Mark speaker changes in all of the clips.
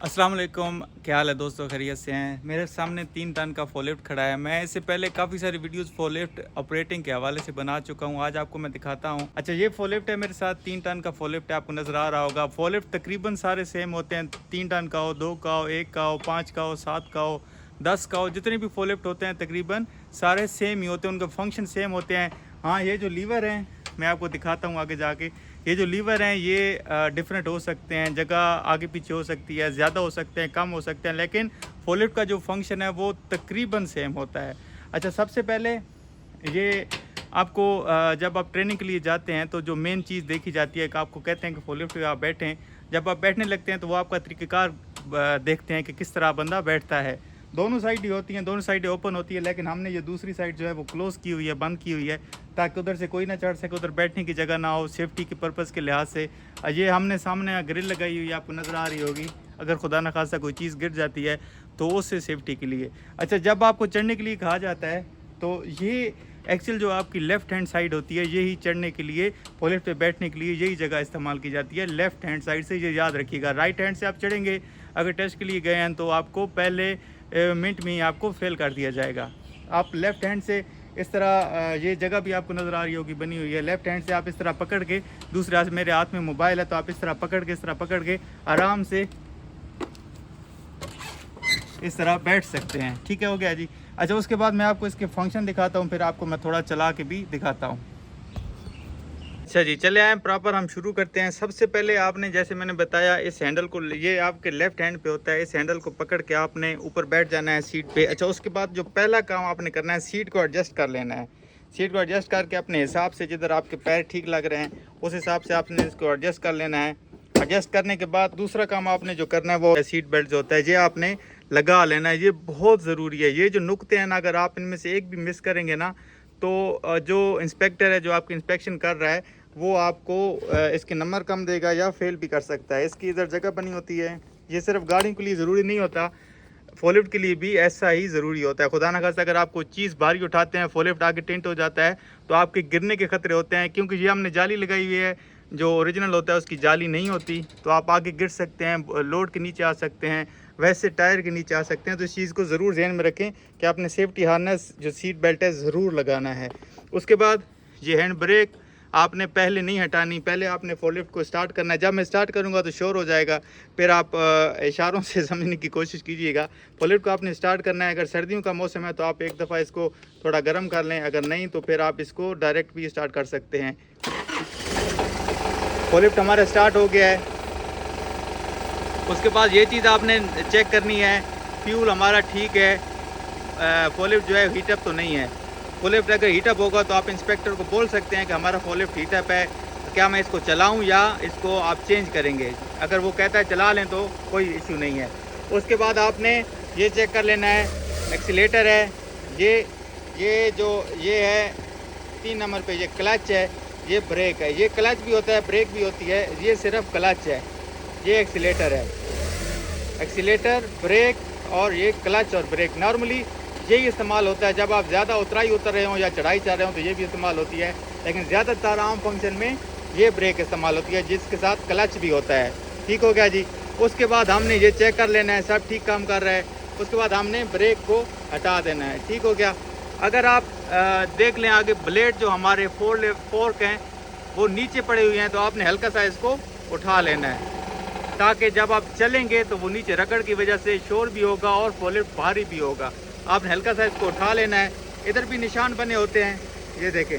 Speaker 1: अस्सलाम वालेकुम, क्या हाल है दोस्तों? खैरियत से हैं? मेरे सामने 3 टन का फोलिफ्ट खड़ा है। मैं इससे पहले काफ़ी सारी वीडियोस फोलिफ्ट ऑपरेटिंग के हवाले से बना चुका हूं। आज आपको मैं दिखाता हूं। अच्छा, ये फोलिफ्ट है मेरे साथ। 3 टन का फोलिफ्ट है, आपको नज़र आ रहा होगा। फोलिफ्ट तकरीबन सारे सेम होते हैं। 3 टन का हो, 2 का हो, 1 का हो, 5 का हो, 7 का हो, 10 का हो, जितने भी फोलिफ्ट होते हैं तकरीबन सारे सेम ही होते हैं। उनके फंक्शन सेम होते हैं। हाँ, ये जो लीवर हैं मैं आपको दिखाता हूँ आगे जाके। ये जो लीवर हैं ये डिफरेंट हो सकते हैं, जगह आगे पीछे हो सकती है, ज़्यादा हो सकते हैं, कम हो सकते हैं, लेकिन फोलिफ्ट का जो फंक्शन है वो तकरीबन सेम होता है। अच्छा, सबसे पहले ये आपको जब आप ट्रेनिंग के लिए जाते हैं तो जो मेन चीज़ देखी जाती है कि आपको कहते हैं कि फोलिफ्ट पे आप बैठें। जब आप बैठने लगते हैं तो वो आपका तरीक़ेकार देखते हैं कि किस तरह बंदा बैठता है। दोनों साइड ही होती हैं, दोनों साइडें ओपन होती है, लेकिन हमने ये दूसरी साइड जो है वो क्लोज़ की हुई है, बंद की हुई है, ताकि उधर से कोई ना चढ़ सके, उधर बैठने की जगह ना हो, सेफ्टी के पर्पज़ के लिहाज से। ये हमने सामने ग्रिल लगाई हुई है, आपको नज़र आ रही होगी। अगर खुदा न खास्ता कोई चीज़ गिर जाती है तो उससे सेफ्टी के लिए। अच्छा, जब आपको चढ़ने के लिए कहा जाता है तो ये एक्चुअल जो आपकी लेफ़्ट हैंड साइड होती है, यही चढ़ने के लिए, फोलिफ्ट पे बैठने के लिए यही जगह इस्तेमाल की जाती है, लेफ़्ट हैंड साइड से। ये याद रखिएगा। राइट हैंड से आप चढ़ेंगे, अगर टेस्ट के लिए गए हैं तो आपको पहले मिनट में ही आपको फेल कर दिया जाएगा। आप लेफ़्ट हैंड से इस तरह ये जगह भी आपको नज़र आ रही होगी बनी हुई है। लेफ़्ट हैंड से आप इस तरह पकड़ के, दूसरे हाथ से मेरे हाथ में मोबाइल है तो आप इस तरह पकड़ के, इस तरह पकड़ के आराम से इस तरह बैठ सकते हैं। ठीक है, हो गया जी। अच्छा, उसके बाद मैं आपको इसके फंक्शन दिखाता हूँ, फिर आपको मैं थोड़ा चला के भी दिखाता हूँ। अच्छा जी, चले आए प्रॉपर, हम शुरू करते हैं। सबसे पहले आपने, जैसे मैंने बताया, इस हैंडल को, ये आपके लेफ्ट हैंड पे होता है, इस हैंडल को पकड़ के आपने ऊपर बैठ जाना है सीट पे। अच्छा, उसके बाद जो पहला काम आपने करना है, सीट को एडजस्ट कर लेना है। सीट को एडजस्ट करके अपने हिसाब से, जिधर आपके पैर ठीक लग रहे हैं उस हिसाब से आपने इसको एडजस्ट कर लेना है। एडजस्ट करने के बाद दूसरा काम आपने जो करना है वो सीट बेल्ट जो होता है ये आपने लगा लेना है। ये बहुत ज़रूरी है। ये जो नुक्ते हैं ना, अगर आप इनमें से एक भी मिस करेंगे ना तो जो इंस्पेक्टर है, जो आपकी इंस्पेक्शन कर रहा है, वो आपको इसके नंबर कम देगा या फेल भी कर सकता है। इसकी इधर जगह बनी होती है। ये सिर्फ गाड़ियों के लिए ज़रूरी नहीं होता, फोलिफ्ट के लिए भी ऐसा ही ज़रूरी होता है। खुदा ना खास्ता अगर आप कोई चीज़ भारी उठाते हैं, फोलिफ्ट आगे टेंट हो जाता है तो आपके गिरने के ख़तरे होते हैं, क्योंकि ये हमने जाली लगाई हुई है। जो ओरिजिनल होता है उसकी जाली नहीं होती, तो आप आगे गिर सकते हैं, लोड के नीचे आ सकते हैं, वैसे टायर के नीचे आ सकते हैं। तो इस चीज़ को ज़रूर ध्यान में रखें कि आपने सेफ्टी हार्नेस जो सीट बेल्ट है ज़रूर लगाना है। उसके बाद ये हैंड ब्रेक आपने पहले नहीं हटानी, पहले आपने फोलिफ्ट को स्टार्ट करना है। जब मैं स्टार्ट करूंगा तो शोर हो जाएगा, फिर आप इशारों से समझने की कोशिश कीजिएगा। फोलिफ्ट को आपने स्टार्ट करना है। अगर सर्दियों का मौसम है तो आप एक दफ़ा इसको थोड़ा गर्म कर लें, अगर नहीं तो फिर आप इसको डायरेक्ट भी स्टार्ट कर सकते हैं। फोलिफ्ट हमारा स्टार्ट हो गया है। उसके बाद ये चीज़ आपने चेक करनी है, फ्यूल हमारा ठीक है, फोलिफ्ट जो है हीटअप तो नहीं है। फोलिफ्ट अगर हीटअप होगा तो आप इंस्पेक्टर को बोल सकते हैं कि हमारा फोलिफ्ट हीटअप है, क्या मैं इसको चलाऊं या इसको आप चेंज करेंगे। अगर वो कहता है चला लें तो कोई इश्यू नहीं है। उसके बाद आपने ये चेक कर लेना है, एक्सीलेटर है, ये है 3 नंबर पे, ये क्लच है, ये ब्रेक है। ये क्लच भी होता है, ब्रेक भी होती है, ये सिर्फ क्लच है। ये एक्सीलेटर है, एक्सीलेटर, ब्रेक और ये क्लच और ब्रेक। नॉर्मली यही इस्तेमाल होता है जब आप ज़्यादा उतराई उतर रहे हो या चढ़ाई चढ़ रहे हो, तो ये भी इस्तेमाल होती है, लेकिन ज़्यादातर आम फंक्शन में ये ब्रेक इस्तेमाल होती है, जिसके साथ क्लच भी होता है। ठीक हो गया जी। उसके बाद हमने ये चेक कर लेना है सब ठीक काम कर रहा है। उसके बाद हमने ब्रेक को हटा देना है। ठीक हो गया। अगर आप देख लें आगे, ब्लेड जो हमारे फोर्क हैं वो नीचे पड़े हुए हैं, तो आपने हल्का सा इसको उठा लेना है, ताकि जब आप चलेंगे तो वो नीचे रगड़ की वजह से शोर भी होगा और फोलिफ्ट भारी भी होगा। आपने हल्का सा इसको उठा लेना है। इधर भी निशान बने होते हैं, ये देखें,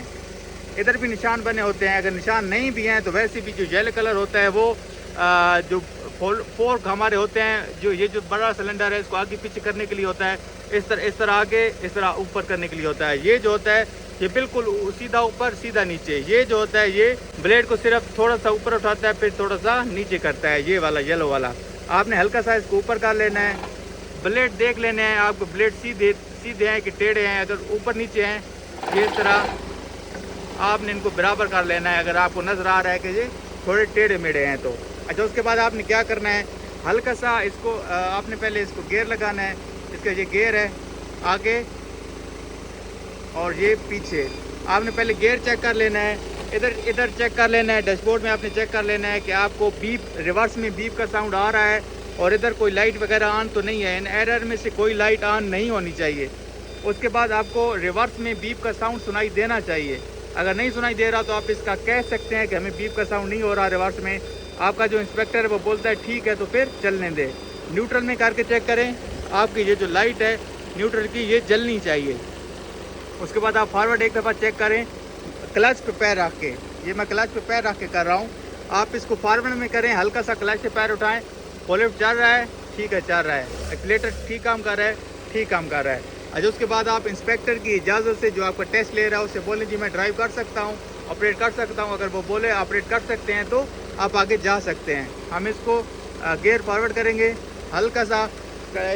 Speaker 1: इधर भी निशान बने होते हैं। अगर निशान नहीं भी हैं तो वैसे भी जो येलो कलर होता है वो जो फोर्क हमारे होते हैं, जो ये जो बड़ा सिलेंडर है इसको आगे पीछे करने के लिए होता है, इस तरह आगे, इस तरह ऊपर करने के लिए होता है। ये जो होता है ये बिल्कुल सीधा ऊपर सीधा नीचे। ये जो होता है ये ब्लेड को सिर्फ थोड़ा सा ऊपर उठाता है, फिर थोड़ा सा नीचे करता है, ये वाला येलो वाला। आपने हल्का सा इसको ऊपर कर लेना है। ब्लेड देख लेने हैं आपको, ब्लेड सीधे हैं कि टेढ़े हैं। अगर ऊपर नीचे हैं ये इस तरह आपने इनको बराबर कर लेना है, अगर आपको नज़र आ रहा है कि ये थोड़े टेढ़े मेढ़े हैं तो। अच्छा, उसके बाद आपने क्या करना है, हल्का सा इसको आपने पहले इसको गियर लगाना है। इसका ये गियर है आगे और ये पीछे। आपने पहले गियर चेक कर लेना है, इधर चेक कर लेना है, डैशबोर्ड में आपने चेक कर लेना है कि आपको बीप, रिवर्स में बीप का साउंड आ रहा है और इधर कोई लाइट वगैरह ऑन तो नहीं है, इन एरर में से कोई लाइट ऑन नहीं होनी चाहिए। उसके बाद आपको रिवर्स में बीप का साउंड सुनाई देना चाहिए। अगर नहीं सुनाई दे रहा तो आप इसका कह सकते हैं कि हमें बीप का साउंड नहीं हो रहा रिवर्स में। आपका जो इंस्पेक्टर है वो बोलता है ठीक है तो फिर चलने दें। न्यूट्रल में करके चेक करें, आपकी ये जो लाइट है न्यूट्रल की ये जलनी चाहिए। उसके बाद आप फॉरवर्ड एक दफ़ा चेक करें क्लच पे पैर रख के, ये मैं क्लच पे पैर रख के कर रहा हूँ। आप इसको फॉरवर्ड में करें, हल्का सा क्लच से पैर उठाएं, फुल लिफ्ट चल रहा है, ठीक है चल रहा है, एक्सीलेटर ठीक काम कर रहा है, ठीक काम कर रहा है। अच्छा उसके बाद आप इंस्पेक्टर की इजाज़त से जो आपका टेस्ट ले रहा है उससे बोलें जी मैं ड्राइव कर सकता हूँ, ऑपरेट कर सकता हूँ। अगर वो बोले ऑपरेट कर सकते हैं तो आप आगे जा सकते हैं। हम इसको गियर फॉरवर्ड करेंगे, हल्का सा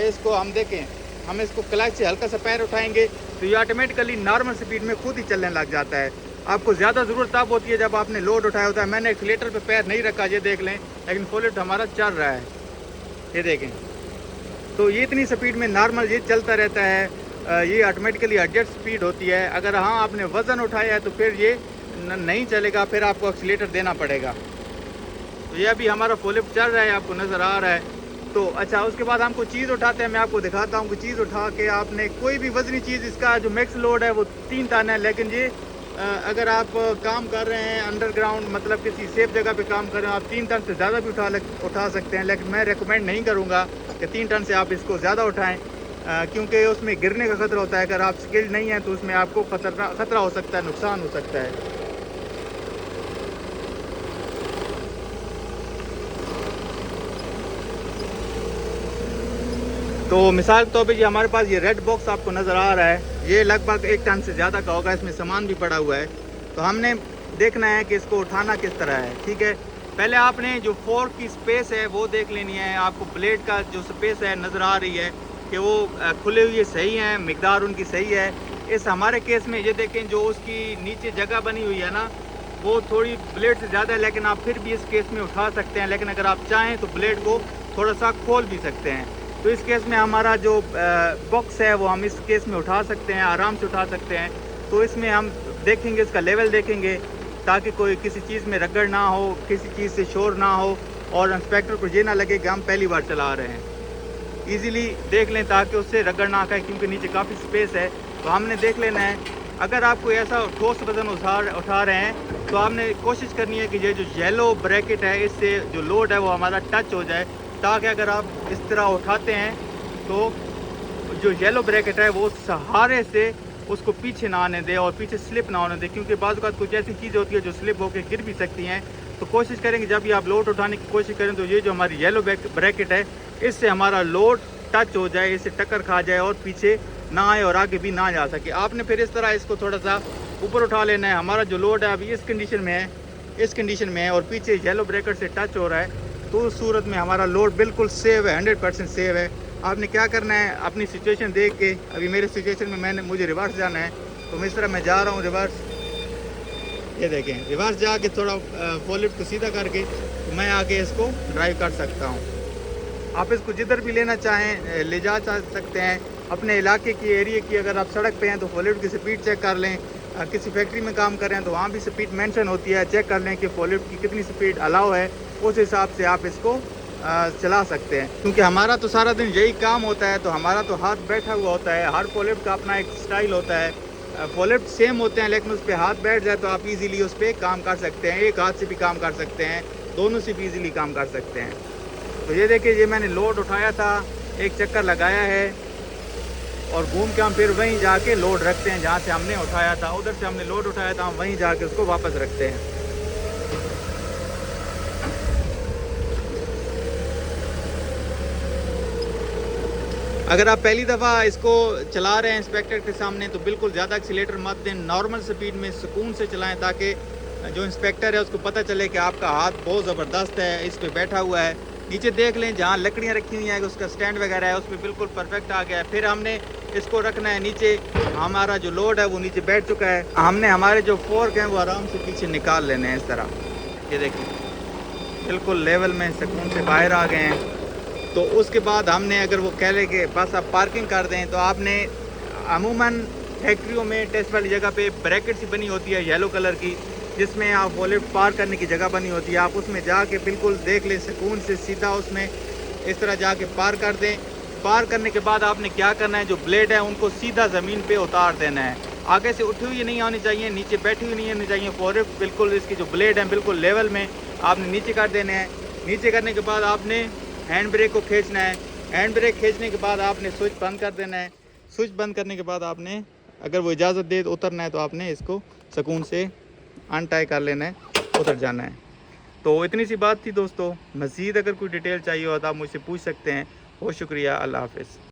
Speaker 1: इसको हम देखें, हम इसको क्लच से हल्का सा पैर उठाएंगे तो ये ऑटोमेटिकली नॉर्मल स्पीड में खुद ही चलने लग जाता है। आपको ज़्यादा ज़रूरत तब होती है जब आपने लोड उठाया होता है। मैंने एक्सीलेटर पे पैर नहीं रखा, ये देख लें, लेकिन फुल लिफ्ट हमारा चल रहा है, ये देखें। तो ये इतनी स्पीड में नॉर्मल ये चलता रहता है, ये ऑटोमेटिकली एडजस्ट स्पीड होती है। अगर हाँ आपने वज़न उठाया है तो फिर ये नहीं चलेगा, फिर आपको एक्सीलेटर देना पड़ेगा। तो ये अभी हमारा फुल लिफ्ट चल रहा है, आपको नज़र आ रहा है। तो अच्छा उसके बाद हम कोई चीज़ उठाते हैं, मैं आपको दिखाता हूँ कि चीज़ उठा के आपने कोई भी वजनी चीज़, इसका जो मैक्स लोड है वो 3 टन है, लेकिन ये अगर आप काम कर रहे हैं अंडरग्राउंड, मतलब किसी सेफ जगह पे काम कर रहे हैं, आप 3 टन से ज़्यादा भी उठा सकते हैं। लेकिन मैं रेकमेंड नहीं करूँगा कि 3 टन से आप इसको ज़्यादा उठाएँ, क्योंकि उसमें गिरने का खतरा होता है। अगर आप स्किल्ड नहीं हैं तो उसमें आपको खतरा हो सकता है, नुकसान हो सकता है। तो मिसाल के तौर पे ये हमारे पास ये रेड बॉक्स आपको नज़र आ रहा है, ये लगभग 1 टन से ज़्यादा का होगा, इसमें सामान भी पड़ा हुआ है। तो हमने देखना है कि इसको उठाना किस तरह है, ठीक है। पहले आपने जो फोर्क की स्पेस है वो देख लेनी है। आपको ब्लेड का जो स्पेस है नज़र आ रही है कि वो खुले हुए सही हैं, मिकदार उनकी सही है। इस हमारे केस में ये देखें, जो उसकी नीचे जगह बनी हुई है ना, वो थोड़ी ब्लेड से ज़्यादा है, लेकिन आप फिर भी इस केस में उठा सकते हैं। लेकिन अगर आप चाहें तो ब्लेड को थोड़ा सा खोल भी सकते हैं। तो इस केस में हमारा जो बॉक्स है वो हम इस केस में उठा सकते हैं, आराम से उठा सकते हैं। तो इसमें हम देखेंगे, इसका लेवल देखेंगे, ताकि कोई किसी चीज़ में रगड़ ना हो, किसी चीज़ से शोर ना हो, और इंस्पेक्टर को ये ना लगे कि हम पहली बार चला रहे हैं। ईज़िली देख लें ताकि उससे रगड़ ना खाए, क्योंकि नीचे काफ़ी स्पेस है। तो हमने देख लेना है, अगर आप कोई ऐसा ठोस वज़न उठा रहे हैं तो आपने कोशिश करनी है कि ये जो येलो ब्रैकेट है इससे जो लोड है वो हमारा टच हो जाए, ताकि अगर आप इस तरह उठाते हैं तो जो येलो ब्रैकेट है वो सहारे से उसको पीछे ना आने दे और पीछे स्लिप ना होने दे, क्योंकि बाज़ औक़ात कुछ ऐसी चीज़ें होती है जो स्लिप होकर गिर भी सकती हैं। तो कोशिश करेंगे जब भी आप लोड उठाने की कोशिश करें तो ये जो हमारी येलो ब्रैकेट है इससे हमारा लोड टच हो जाए, इससे टक्कर खा जाए और पीछे ना आए और आगे भी ना जा सके। आपने फिर इस तरह इसको थोड़ा सा ऊपर उठा लेना है। हमारा जो लोड है अभी इस कंडीशन में है, इस कंडीशन में है, और पीछे येलो ब्रैकेट से टच हो रहा है, तो उस सूरत में हमारा लोड बिल्कुल सेव है, 100% सेव है। आपने क्या करना है, अपनी सिचुएशन देख के, अभी मेरे सिचुएशन में मुझे रिवर्स जाना है, तो मैं इस तरह मैं जा रहा हूँ रिवर्स, ये देखें, रिवर्स जाके थोड़ा फुल लिफ्ट को सीधा करके तो मैं आगे इसको ड्राइव कर सकता हूँ। आप इसको जिधर भी लेना चाहें ले जा सकते हैं, अपने इलाके की, एरिया की। अगर आप सड़क पे हैं तो फुल लिफ्ट की स्पीड चेक कर लें, किसी फैक्ट्री में काम कर रहे हैं तो वहाँ भी स्पीड मेंशन होती है, चेक कर लें कि फुल लिफ्ट की कितनी स्पीड अलाउ है, उस हिसाब से आप इसको चला सकते हैं। क्योंकि हमारा तो सारा दिन यही काम होता है, तो हमारा तो हाथ बैठा हुआ होता है। हर फुल लिफ्ट का अपना एक स्टाइल होता है, फुल लिफ्ट सेम होते हैं, लेकिन उस पर हाथ बैठ जाए तो आप इजीली उस पर काम कर सकते हैं। एक हाथ से भी काम कर सकते हैं, दोनों से भी इजीली काम कर सकते हैं। तो ये देखिए, ये मैंने लोड उठाया था, एक चक्कर लगाया है और घूम के हम फिर वहीं जाके लोड रखते हैं जहाँ से हमने उठाया था। उधर से हमने लोड उठाया था, हम वहीं जाके उसको वापस रखते हैं। अगर आप पहली दफ़ा इसको चला रहे हैं इंस्पेक्टर के सामने तो बिल्कुल ज़्यादा एक्सीलेटर मत दें, नॉर्मल स्पीड में सुकून से चलाएं, ताकि जो इंस्पेक्टर है उसको पता चले कि आपका हाथ बहुत ज़बरदस्त है, इस पर बैठा हुआ है। नीचे देख लें, जहाँ लकड़ियाँ रखी हुई हैं उसका स्टैंड वगैरह है, उस पर बिल्कुल परफेक्ट आ गया है। फिर हमने इसको रखना है नीचे, हमारा जो लोड है वो नीचे बैठ चुका है। हमने हमारे जो फोर्क हैं वो आराम से पीछे निकाल लेने हैं इस तरह, ये देखिए बिल्कुल लेवल में सुकून से बाहर आ गए हैं। तो उसके बाद हमने, अगर वो कह ले कि बस आप पार्किंग कर दें, तो आपने अमूमन फैक्ट्रियों में टेस्ट वाली जगह पे ब्रैकेट सी बनी होती है येलो कलर की, जिसमें आप फुल लिफ्ट पार करने की जगह बनी होती है। आप उसमें जाके बिल्कुल देख लें सुकून से, सीधा उसमें इस तरह जाके पार कर दें। पार करने के बाद आपने क्या करना है, जो ब्लेड है उनको सीधा ज़मीन पे उतार देना है। आगे से उठी हुई नहीं होनी चाहिए, नीचे बैठी हुई नहीं होनी चाहिए। पूरे बिल्कुल इसकी जो ब्लेड है बिल्कुल लेवल में आपने नीचे कर देने हैं। नीचे करने के बाद आपने हैंड ब्रेक को खींचना है। हैंड ब्रेक खींचने के बाद आपने स्विच बंद कर देना है। स्विच बंद करने के बाद आपने, अगर वो इजाज़त दे तो उतरना है, तो आपने इसको सुकून से अनटाई कर लेना है, उतर जाना है। तो इतनी सी बात थी दोस्तों। मज़ीद अगर कोई डिटेल चाहिए हो तो आप मुझसे पूछ सकते हैं। बहुत शुक्रिया। अल्लाह हाफ़िज़।